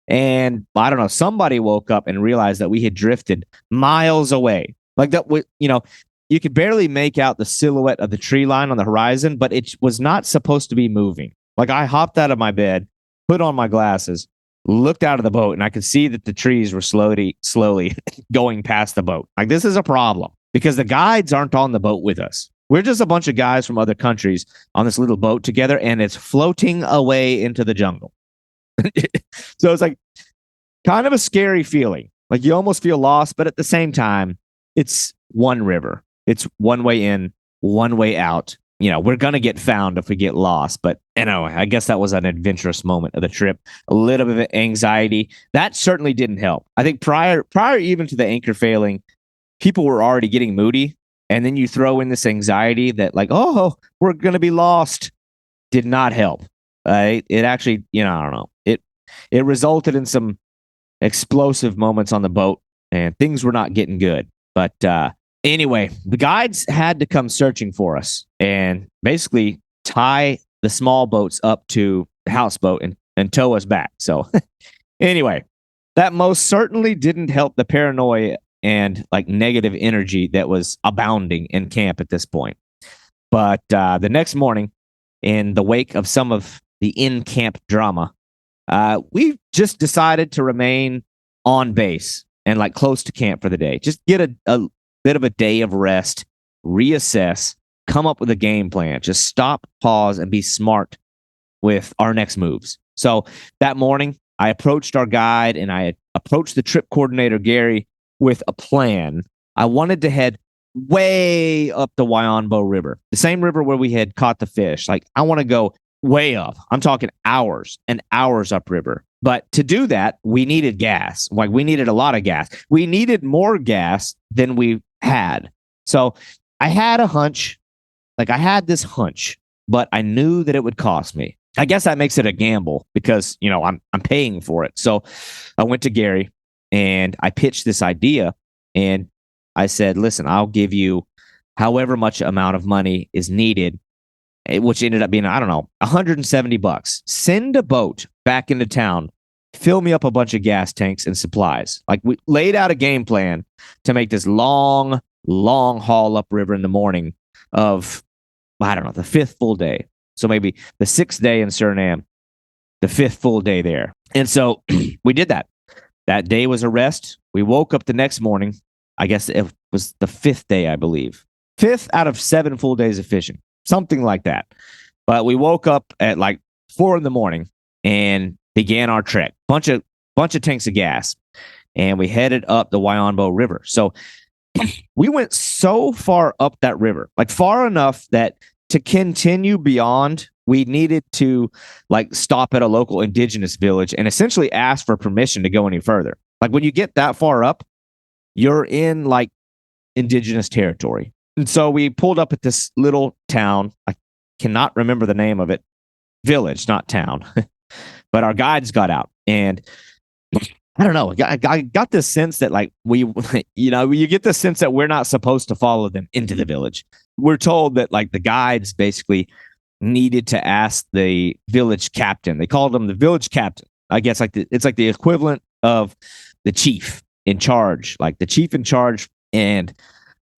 And I don't know, somebody woke up and realized that we had drifted miles away. Like that, you could barely make out the silhouette of the tree line on the horizon, but it was not supposed to be moving. Like I hopped out of my bed, put on my glasses, looked out of the boat, and I could see that the trees were slowly going past the boat. Like this is a problem because the guides aren't on the boat with us. We're just a bunch of guys from other countries on this little boat together, and it's floating away into the jungle. So it's like kind of a scary feeling. Like you almost feel lost, but at the same time, it's one river. It's one way in, one way out. We're going to get found if we get lost. But, I guess that was an adventurous moment of the trip. A little bit of anxiety. That certainly didn't help. I think prior even to the anchor failing, people were already getting moody. And then you throw in this anxiety that like, oh, we're going to be lost. Did not help. It actually, I don't know. It resulted in some explosive moments on the boat, and things were not getting good. But anyway, the guides had to come searching for us and basically tie the small boats up to the houseboat and tow us back. So anyway, that most certainly didn't help the paranoia and like negative energy that was abounding in camp at this point. But the next morning, in the wake of some of the in-camp drama, we just decided to remain on base and like close to camp for the day. Just get a bit of a day of rest, reassess, come up with a game plan. Just stop, pause, and be smart with our next moves. So that morning, I approached our guide and I approached the trip coordinator, Gary, with a plan. I wanted to head way up the Wyombo River, the same river where we had caught the fish. Like, I want to go way up. I'm talking hours and hours upriver. But to do that, we needed gas. Like, we needed a lot of gas. We needed more gas than we had. So I had a hunch. Like, I had this hunch, but I knew that it would cost me. I guess that makes it a gamble because, I'm paying for it. So I went to Gary and I pitched this idea and I said, listen, I'll give you however much amount of money is needed, which ended up being, I don't know, $170. Send a boat back into town, fill me up a bunch of gas tanks and supplies. Like, we laid out a game plan to make this long haul upriver in the morning of, I don't know, the fifth full day. So maybe the sixth day in Suriname, the fifth full day there. And so we did that. That day was a rest. We woke up the next morning. I guess it was the fifth day, I believe. Fifth out of 7 full days of fishing, something like that. But we woke up at like 4 a.m. and began our trek. Bunch of tanks of gas, and we headed up the Wyombo River. So we went so far up that river, like far enough that to continue beyond, we needed to like stop at a local indigenous village and essentially ask for permission to go any further. Like, when you get that far up, you're in like indigenous territory. And so we pulled up at this little town. I cannot remember the name of it. Village, not town. But our guides got out, and I don't know. I got this sense that like you get the sense that we're not supposed to follow them into the village. We're told that like the guides basically needed to ask the village captain. They called him the village captain. I guess it's like the equivalent of the chief in charge, like the chief in charge. And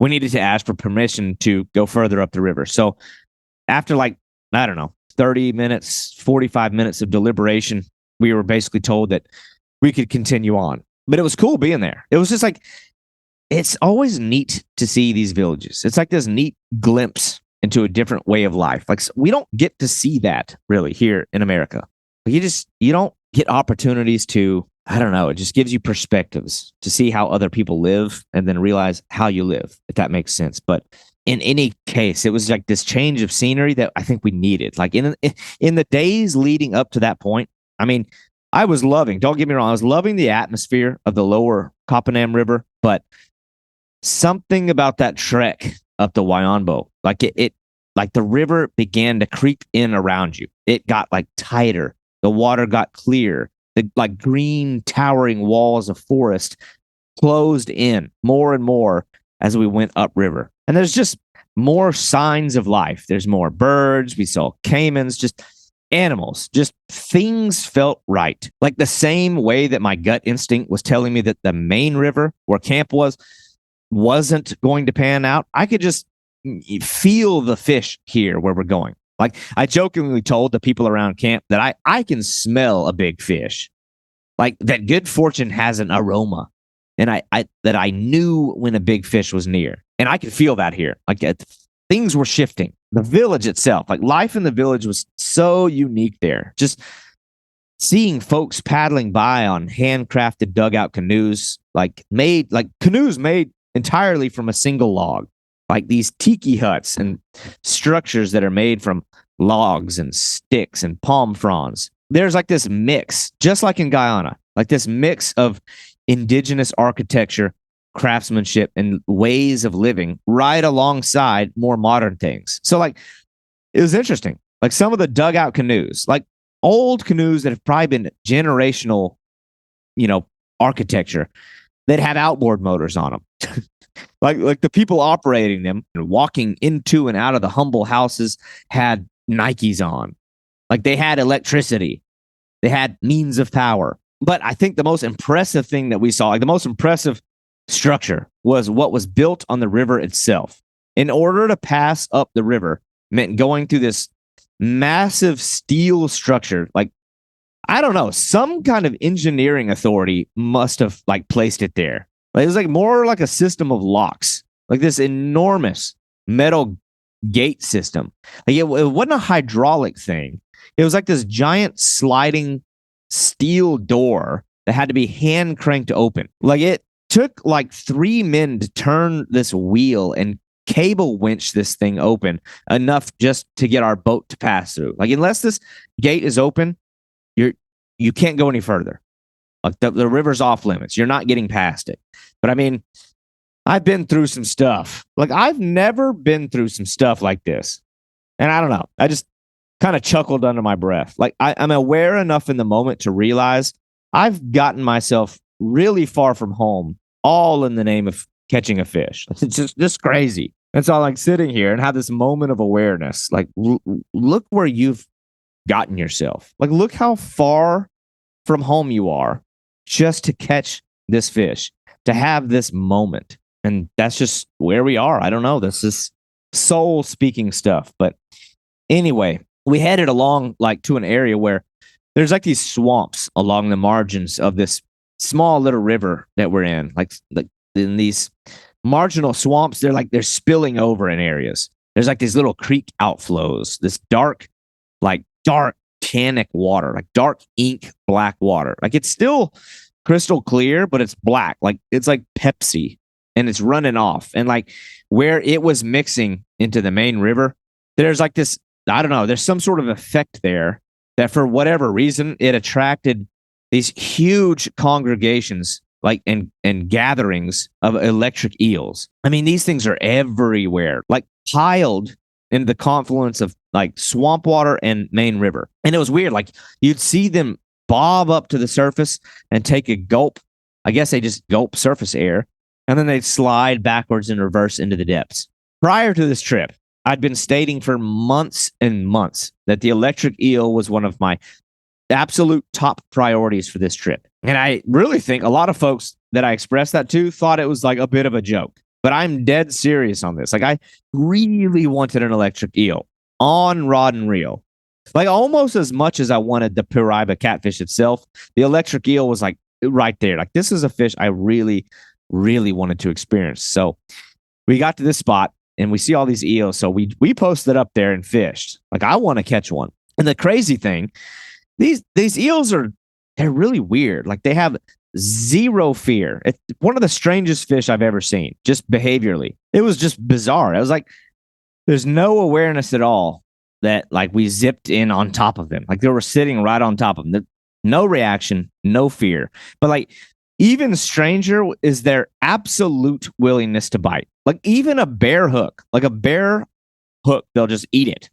we needed to ask for permission to go further up the river. So after like, I don't know, 30 minutes, 45 minutes of deliberation, we were basically told that we could continue on. But it was cool being there. It was just like, it's always neat to see these villages. It's like this neat glimpse into a different way of life. Like, we don't get to see that really here in America. You don't get opportunities to, I don't know, it just gives you perspectives to see how other people live and then realize how you live, if that makes sense. But in any case, it was like this change of scenery that I think we needed. Like in the days leading up to that point, I mean, I was loving, don't get me wrong, I was loving the atmosphere of the lower Coppename River, but something about that trek up the Wyombo, like it like the river began to creep in around you. It got like tighter. The water got clear. The like green towering walls of forest closed in more and more as we went upriver. And there's just more signs of life. There's more birds. We saw caimans, just animals, just things felt right. Like the same way that my gut instinct was telling me that the main river where camp wasn't going to pan out. I could just feel the fish here where we're going. Like, I jokingly told the people around camp that I can smell a big fish. Like, that good fortune has an aroma. And I knew when a big fish was near. And I could feel that here. Like, things were shifting. The village itself, like life in the village was so unique there. Just seeing folks paddling by on handcrafted dugout canoes, canoes made entirely from a single log. Like these tiki huts and structures that are made from logs and sticks and palm fronds. There's like this mix, just like in Guyana, like this mix of indigenous architecture, craftsmanship, and ways of living right alongside more modern things. So like, it was interesting. Like some of the dugout canoes, like old canoes that have probably been generational, architecture that have outboard motors on them. like the people operating them and walking into and out of the humble houses had Nikes on. Like they had electricity. They had means of power. But I think the most impressive thing that we saw, like the most impressive structure, was what was built on the river itself. In order to pass up the river meant going through this massive steel structure. Like, I don't know, some kind of engineering authority must have like placed it there. Like, it was like more like a system of locks, like this enormous metal gate system. Like it wasn't a hydraulic thing. It was like this giant sliding steel door that had to be hand cranked open. Like it took like 3 men to turn this wheel and cable winch this thing open enough just to get our boat to pass through. Like unless this gate is open, you can't go any further. Like the river's off limits. You're not getting past it. But I mean, I've been through some stuff. Like I've never been through some stuff like this. And I don't know. I just kind of chuckled under my breath. Like I'm aware enough in the moment to realize I've gotten myself really far from home, all in the name of catching a fish. It's just crazy. And so I'm like sitting here and have this moment of awareness. Like look where you've gotten yourself. Like look how far from home you are just to catch this fish, to have this moment. And that's just where we are. I don't know. This is soul speaking stuff. But anyway, we headed along like to an area where there's like these swamps along the margins of this small little river that we're in. Like in these marginal swamps, they're spilling over in areas. There's like these little creek outflows, this dark tannic water, like dark ink black water. Like it's still crystal clear, but it's black. Like it's like Pepsi, and it's running off. And like where it was mixing into the main river, there's like this, I don't know, there's some sort of effect there that for whatever reason, it attracted these huge congregations like and gatherings of electric eels. I mean, these things are everywhere, like piled in the confluence of like swamp water and main river. And it was weird. Like you'd see them bob up to the surface and take a gulp. I guess they just gulp surface air, and then they'd slide backwards and reverse into the depths. Prior to this trip, I'd been stating for months and months that the electric eel was one of my absolute top priorities for this trip. And I really think a lot of folks that I expressed that to thought it was like a bit of a joke. But I'm dead serious on this. Like I really wanted an electric eel on rod and reel. Like almost as much as I wanted the piraiba catfish itself, the electric eel was like right there. Like this is a fish I really, really wanted to experience. So we got to this spot and we see all these eels. So we posted up there and fished. Like I want to catch one. And the crazy thing, these eels they're really weird. Like they have zero fear. It's one of the strangest fish I've ever seen, just behaviorally. It was just bizarre. I was like, there's no awareness at all that like we zipped in on top of them. Like they were sitting right on top of them. No reaction, no fear. But like even stranger is their absolute willingness to bite. Like even a bear hook, they'll just eat it.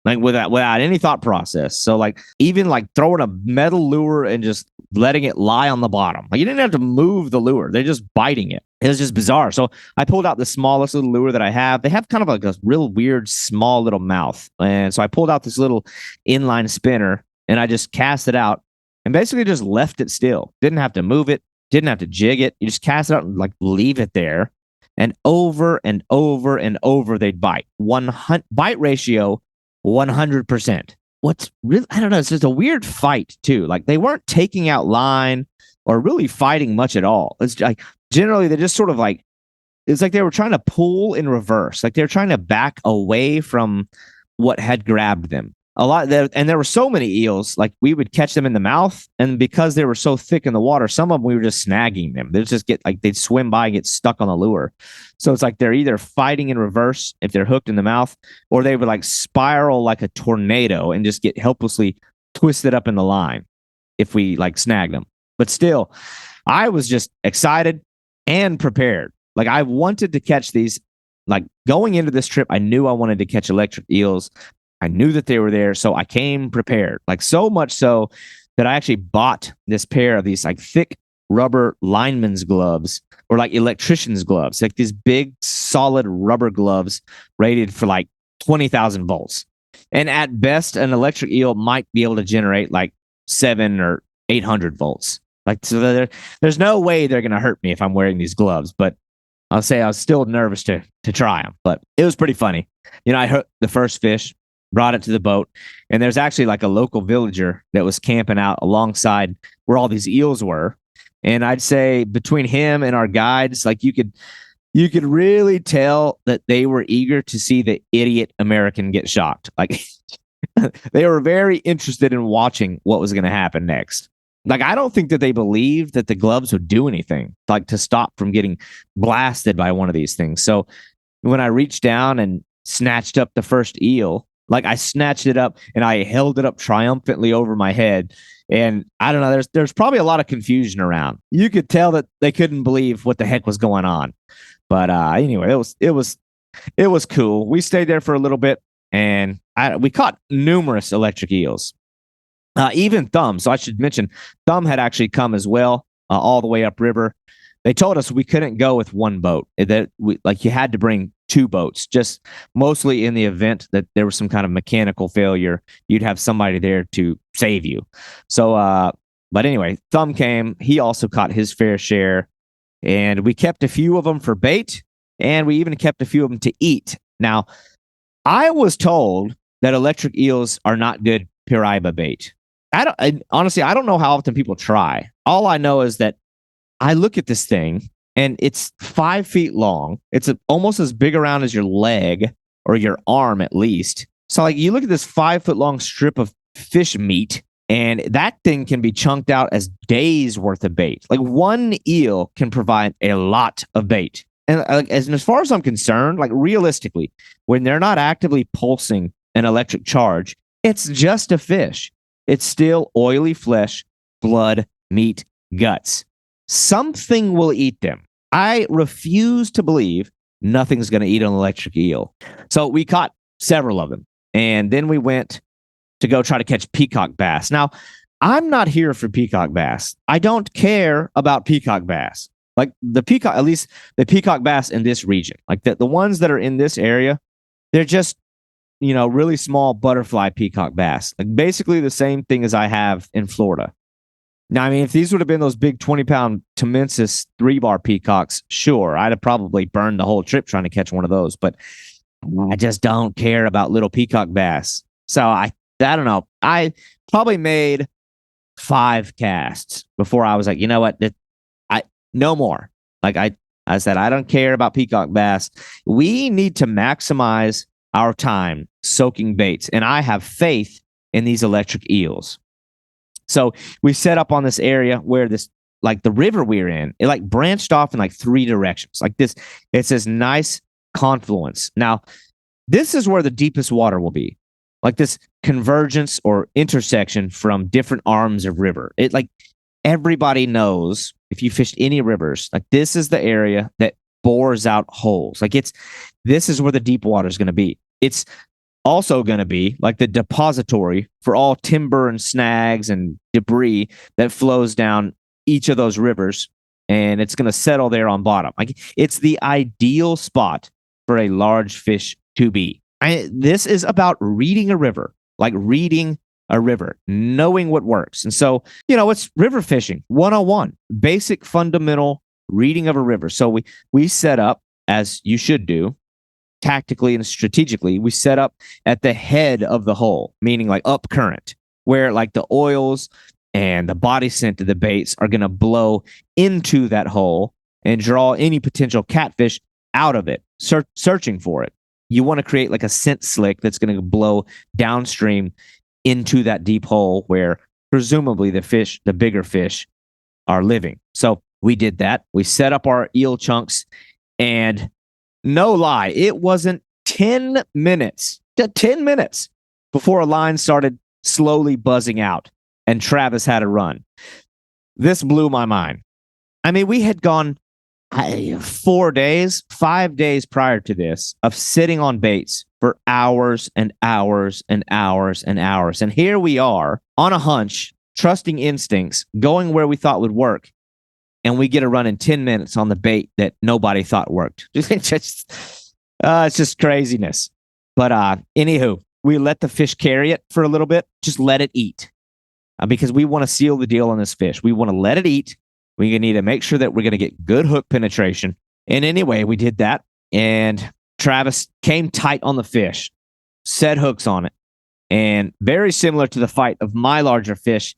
Like without any thought process. So like even like throwing a metal lure and just letting it lie on the bottom. Like you didn't have to move the lure. They're just biting it. It was just bizarre. So I pulled out the smallest little lure that I have. They have kind of like a real weird small little mouth. And so I pulled out this little inline spinner and I just cast it out and basically just left it still. Didn't have to move it. Didn't have to jig it. You just cast it out and like leave it there. And over and over and over they'd bite. Bite ratio 100%. What's really, I don't know, it's just a weird fight too. Like they weren't taking out line or really fighting much at all. It's like generally they just sort of like, it's like they were trying to pull in reverse. Like they're trying to back away from what had grabbed them. And there were so many eels, like we would catch them in the mouth, and because they were so thick in the water, some of them we were just snagging them. They'd just get like they'd swim by and get stuck on the lure. So it's like they're either fighting in reverse if they're hooked in the mouth, or they would like spiral like a tornado and just get helplessly twisted up in the line if we like snagged them. But still, I was just excited and prepared. Like I wanted to catch these. Like going into this trip, I knew I wanted to catch electric eels. I knew that they were there, so I came prepared. Like so much so that I actually bought this pair of these like thick rubber lineman's gloves or like electrician's gloves, like these big solid rubber gloves rated for like 20,000 volts. And at best, an electric eel might be able to generate like 700 or 800 volts. Like so, there's no way they're gonna hurt me if I'm wearing these gloves. But I'll say I was still nervous to try them, but it was pretty funny. I hooked the first fish, brought it to the boat, and there's actually like a local villager that was camping out alongside where all these eels were. And I'd say between him and our guides, like you could really tell that they were eager to see the idiot American get shocked. Like they were very interested in watching what was going to happen next. Like, I don't think that they believed that the gloves would do anything, like to stop from getting blasted by one of these things. So when I reached down and snatched up the first eel, like I snatched it up and I held it up triumphantly over my head. And I don't know, there's probably a lot of confusion around. You could tell that they couldn't believe what the heck was going on. But anyway, it was cool. We stayed there for a little bit, and we caught numerous electric eels. Even Thumb. So I should mention, Thumb had actually come as well, all the way upriver. They told us we couldn't go with one boat. That you had to bring two boats, just mostly in the event that there was some kind of mechanical failure, you'd have somebody there to save you. So, but anyway, Thumb came. He also caught his fair share, and we kept a few of them for bait, and we even kept a few of them to eat. Now, I was told that electric eels are not good piraiba bait. Honestly, I don't know how often people try. All I know is that I look at this thing and it's 5 feet long. It's almost as big around as your leg or your arm at least. So like you look at this 5 foot long strip of fish meat, and that thing can be chunked out as days worth of bait. Like one eel can provide a lot of bait. And as far as I'm concerned, like realistically, when they're not actively pulsing an electric charge, it's just a fish. It's still oily flesh, blood, meat, guts. Something will eat them. I refuse to believe nothing's going to eat an electric eel. So we caught several of them. And then we went to go try to catch peacock bass. Now, I'm not here for peacock bass. I don't care about peacock bass. Like the peacock, at least the peacock bass in this region, like the ones that are in this area, they're just, really small butterfly peacock bass. Like basically the same thing as I have in Florida. Now, I mean, if these would have been those big 20-pound Temensis 3-bar peacocks, sure, I'd have probably burned the whole trip trying to catch one of those. But I just don't care about little peacock bass. So I don't know. I probably made 5 casts before I was like, you know what? No more. Like I said, I don't care about peacock bass. We need to maximize our time soaking baits, and I have faith in these electric eels. So we set up on this area where this, like the river we're in, it like branched off in like 3 directions. Like this, it's this nice confluence. Now, this is where the deepest water will be. Like this convergence or intersection from different arms of river. It like everybody knows, if you fished any rivers, like this is the area that bores out holes. Like this is where the deep water is going to be. It's also going to be like the depository for all timber and snags and debris that flows down each of those rivers, and it's going to settle there on bottom. Like it's the ideal spot for a large fish to be. This is about reading a river, like reading a river, knowing what works. And so, it's river fishing 101, basic fundamental reading of a river. So we set up, as you should do, tactically and strategically. We set up at the head of the hole, meaning like up current, where like the oils and the body scent of the baits are going to blow into that hole and draw any potential catfish out of it, searching for it. You want to create like a scent slick that's going to blow downstream into that deep hole where presumably the bigger fish are living. So we did that. We set up our eel chunks, and no lie, it wasn't 10 minutes before a line started slowly buzzing out and Travis had a run. This blew my mind. I mean, we had gone 5 days prior to this of sitting on baits, for hours and hours and hours and hours. And here we are on a hunch, trusting instincts, going where we thought would work. And we get a run in 10 minutes on the bait that nobody thought worked. It's just craziness. But anywho, we let the fish carry it for a little bit. Just let it eat. Because we want to seal the deal on this fish. We want to let it eat. We need to make sure that we're going to get good hook penetration. And anyway, we did that. And Travis came tight on the fish, set hooks on it. And very similar to the fight of my larger fish,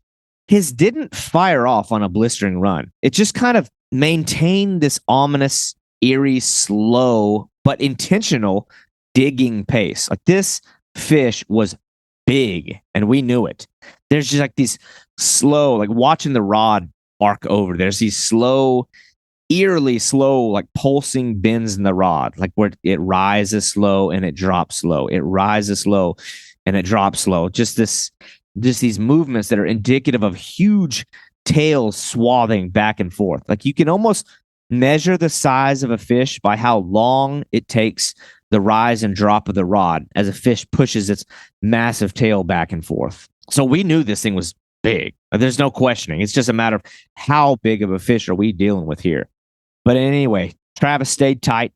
his didn't fire off on a blistering run. It just kind of maintained this ominous, eerie, slow, but intentional digging pace. Like this fish was big and we knew it. There's just like these slow, like watching the rod arc over. There's these slow, eerily slow, like pulsing bends in the rod, like where it rises slow and it drops slow. It rises slow and it drops slow. Just these movements that are indicative of huge tails swathing back and forth. Like you can almost measure the size of a fish by how long it takes the rise and drop of the rod as a fish pushes its massive tail back and forth. So we knew this thing was big. There's no questioning. It's just a matter of how big of a fish are we dealing with here. But anyway, Travis stayed tight,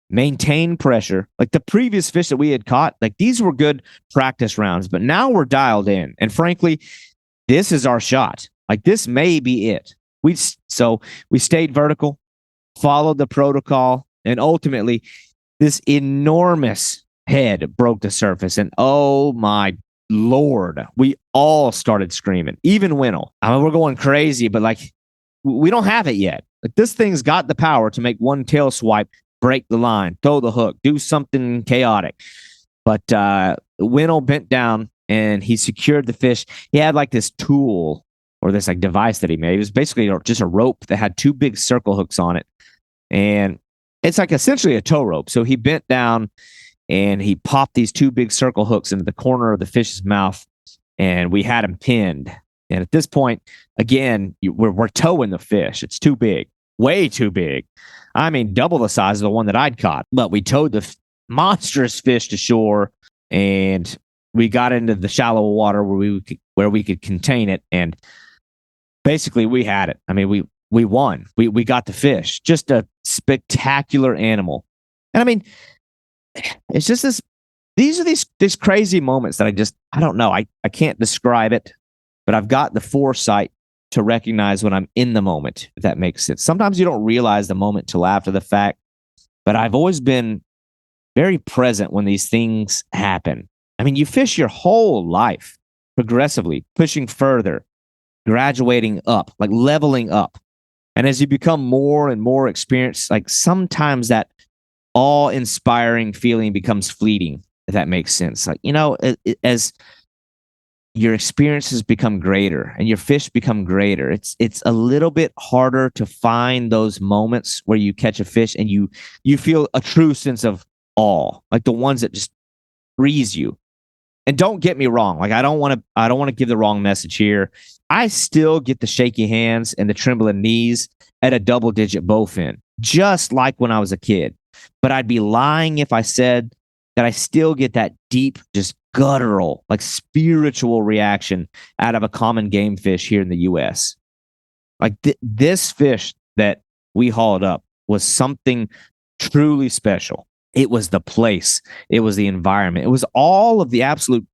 maintained pressure. Like the previous fish that we had caught, like these were good practice rounds, but now we're dialed in. And frankly, this is our shot. Like this may be it. So we stayed vertical, followed the protocol, and ultimately this enormous head broke the surface. And oh my Lord, we all started screaming, even Winnell. I mean, we're going crazy, but like we don't have it yet. Like this thing's got the power to make one tail swipe, break the line, throw the hook, do something chaotic. But Winnell bent down and he secured the fish. He had like this tool or this like device that he made. It was basically just a rope that had two big circle hooks on it. And it's like essentially a tow rope. So he bent down and he popped these two big circle hooks into the corner of the fish's mouth, and we had him pinned. And at this point, again, we're towing the fish. It's too big, way too big. I mean, double the size of the one that I'd caught. But we towed the monstrous fish to shore, and we got into the shallow water where we could contain it. And basically, we had it. I mean, we won. We got the fish. Just a spectacular animal. And I mean, it's just these are crazy moments that I don't know. I can't describe it, but I've got the foresight to recognize when I'm in the moment, if that makes sense. Sometimes you don't realize the moment till after the fact, but I've always been very present when these things happen. I mean, you fish your whole life progressively, pushing further, graduating up, like leveling up. And as you become more and more experienced, like sometimes that awe-inspiring feeling becomes fleeting, if that makes sense. Like, you know, as your experiences become greater and your fish become greater, it's a little bit harder to find those moments where you catch a fish and you feel a true sense of awe, like the ones that just freeze you. And don't get me wrong, like I don't want to give the wrong message here. I still get the shaky hands and the trembling knees at a double-digit bowfin, just like when I was a kid. But I'd be lying if I said that I still get that deep, just guttural, like spiritual reaction out of a common game fish here in the U.S. Like this fish that we hauled up was something truly special. It was the place. It was the environment. It was all of the absolute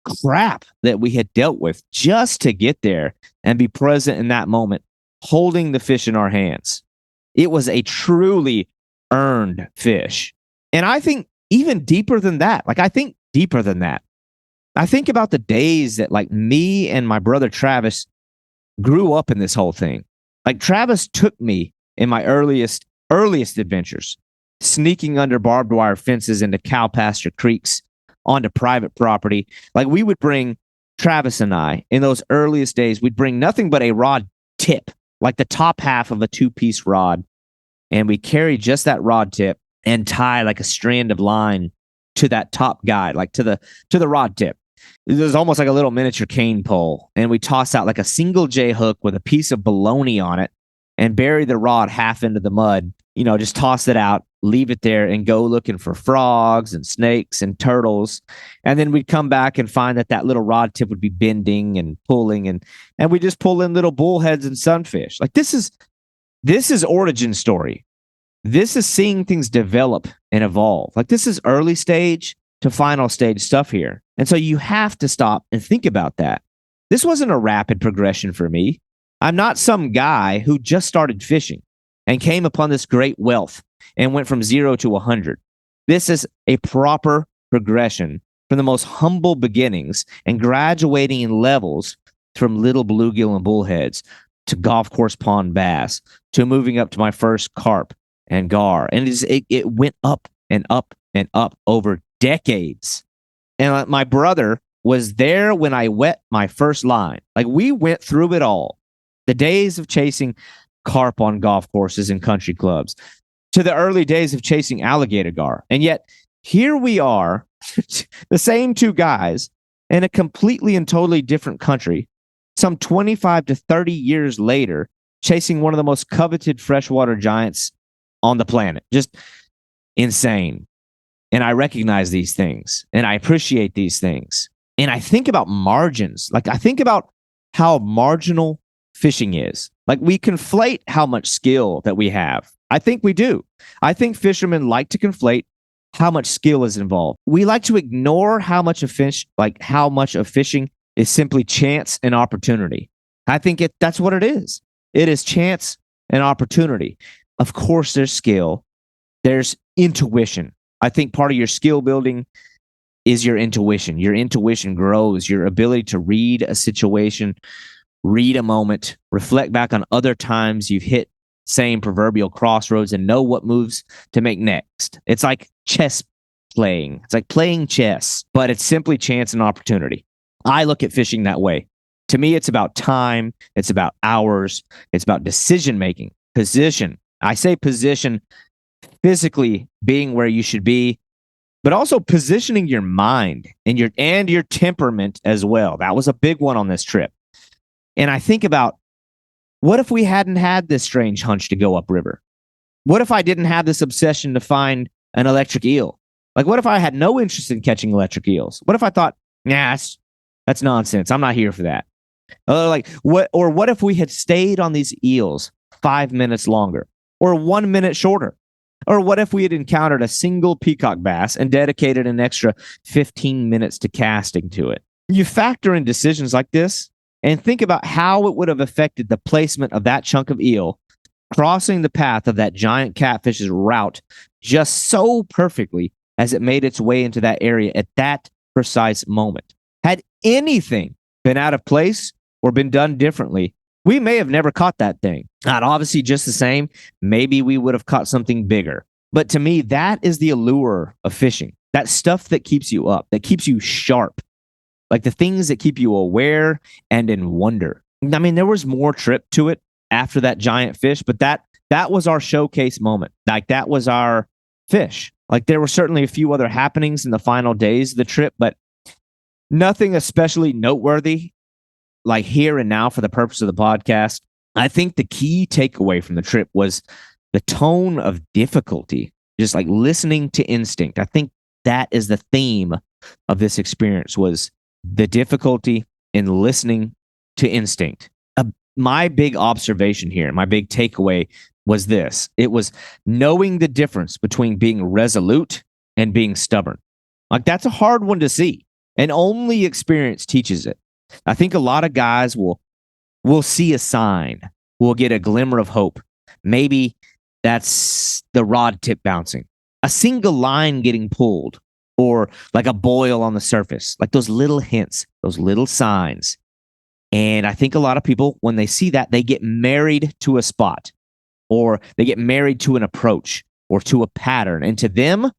crap that we had dealt with just to get there and be present in that moment, holding the fish in our hands. It was a truly earned fish. And I think even deeper than that, I think about the days that like me and my brother Travis grew up in this whole thing. Like Travis took me in my earliest adventures, sneaking under barbed wire fences into cow pasture creeks onto private property. Like we would bring, Travis and I, in those earliest days, we'd bring nothing but a rod tip, like the top half of a two-piece rod. And we carry just that rod tip and tie like a strand of line to that top guide, like to the rod tip. It was almost like a little miniature cane pole. And we toss out like a single J hook with a piece of bologna on it and bury the rod half into the mud, just toss it out. leave it there and go looking for frogs and snakes and turtles. And then we'd come back and find that little rod tip would be bending and pulling, and we just pull in little bullheads and sunfish. Like this is origin story. This is seeing things develop and evolve. Like this is early stage to final stage stuff here. And so you have to stop and think about that. This wasn't a rapid progression for me. I'm not some guy who just started fishing and came upon this great wealth and went from 0 to 100. This is a proper progression from the most humble beginnings and graduating in levels from little bluegill and bullheads to golf course pond bass to moving up to my first carp and gar. And it went up and up and up over decades. And my brother was there when I wet my first line. Like we went through it all. The days of chasing carp on golf courses and country clubs to the early days of chasing alligator gar. And yet here we are, the same two guys in a completely and totally different country, some 25 to 30 years later, chasing one of the most coveted freshwater giants on the planet. Just insane. And I recognize these things and I appreciate these things. And I think about margins. Like I think about how marginal fishing is. Like we conflate how much skill that we have. I think we do. I think fishermen like to conflate how much skill is involved. We like to ignore how much of fishing is simply chance and opportunity. I think that's what it is. It is chance and opportunity. Of course, there's skill. There's intuition. I think part of your skill building is your intuition. Your intuition grows. Your ability to read a situation, read a moment, reflect back on other times you've hit same proverbial crossroads and know what moves to make next. It's like chess playing. It's like playing chess, but it's simply chance and opportunity. I look at fishing that way. To me, it's about time. It's about hours. It's about decision making, position. I say position, physically being where you should be, but also positioning your mind and your temperament as well. That was a big one on this trip. And I think about, what if we hadn't had this strange hunch to go upriver? What if I didn't have this obsession to find an electric eel? Like, what if I had no interest in catching electric eels? What if I thought, nah, that's nonsense. I'm not here for that. What if we had stayed on these eels 5 minutes longer or 1 minute shorter? Or what if we had encountered a single peacock bass and dedicated an extra 15 minutes to casting to it? You factor in decisions like this and think about how it would have affected the placement of that chunk of eel crossing the path of that giant catfish's route just so perfectly as it made its way into that area at that precise moment. Had anything been out of place or been done differently, we may have never caught that thing. Not obviously just the same. Maybe we would have caught something bigger. But to me, that is the allure of fishing. That stuff that keeps you up, that keeps you sharp. Like the things that keep you aware and in wonder. I mean, there was more trip to it after that giant fish, but that was our showcase moment. Like that was our fish. Like there were certainly a few other happenings in the final days of the trip, but nothing especially noteworthy. Like here and now for the purpose of the podcast, I think the key takeaway from the trip was the tone of difficulty, just like listening to instinct. I think that is the theme of this experience, was the difficulty in listening to instinct. My big observation here, my big takeaway was this. It was knowing the difference between being resolute and being stubborn. Like that's a hard one to see, and only experience teaches it. I think a lot of guys will see a sign, will get a glimmer of hope. Maybe that's the rod tip bouncing, a single line getting pulled, or like a boil on the surface, like those little hints, those little signs. And I think a lot of people, when they see that, they get married to a spot, or they get married to an approach or to a pattern. And to them,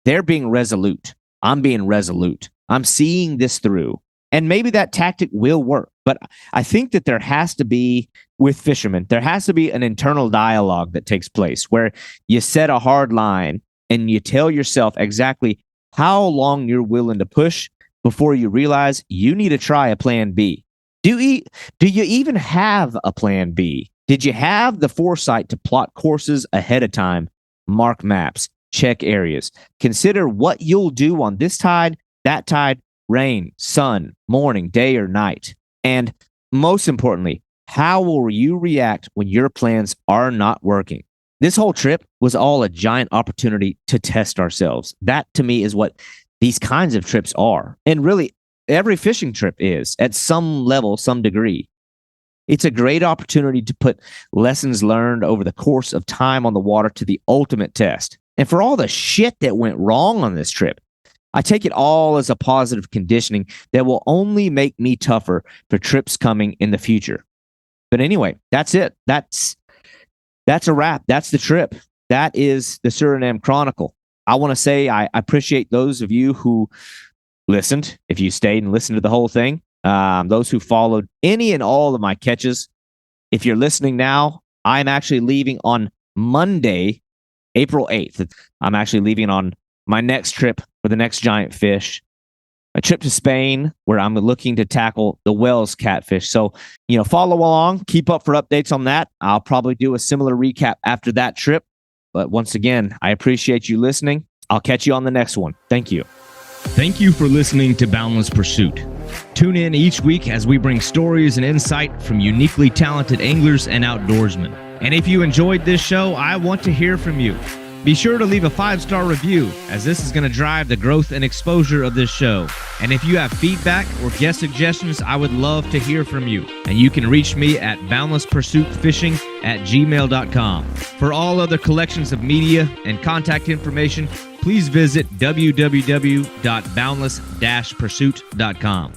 they're being resolute. I'm being resolute. I'm seeing this through. And maybe that tactic will work. But I think that there has to be, with fishermen, there has to be an internal dialogue that takes place where you set a hard line and you tell yourself exactly how long you're willing to push before you realize you need to try a plan B. Do you even have a plan B? Did you have the foresight to plot courses ahead of time, mark maps, check areas. Consider what you'll do on this tide, that tide, rain, sun, morning, day, or night. And most importantly, how will you react when your plans are not working? This whole trip was all a giant opportunity to test ourselves. That, to me, is what these kinds of trips are. And really, every fishing trip is, at some level, some degree. It's a great opportunity to put lessons learned over the course of time on the water to the ultimate test. And for all the shit that went wrong on this trip, I take it all as a positive conditioning that will only make me tougher for trips coming in the future. But anyway, that's it. That's a wrap. That's the trip. That is the Suriname Chronicle. I want to say I appreciate those of you who listened, if you stayed and listened to the whole thing, those who followed any and all of my catches. If you're listening now, I'm actually leaving on Monday, April 8th. I'm actually leaving on my next trip for the next giant fish, a trip to Spain where I'm looking to tackle the Wells catfish. So, follow along, keep up for updates on that. I'll probably do a similar recap after that trip. But once again, I appreciate you listening. I'll catch you on the next one. Thank you. Thank you for listening to Boundless Pursuit. Tune in each week as we bring stories and insight from uniquely talented anglers and outdoorsmen. And if you enjoyed this show, I want to hear from you. Be sure to leave a 5-star review, as this is going to drive the growth and exposure of this show. And if you have feedback or guest suggestions, I would love to hear from you. And you can reach me at boundlesspursuitfishing@gmail.com. For all other collections of media and contact information, please visit www.boundless-pursuit.com.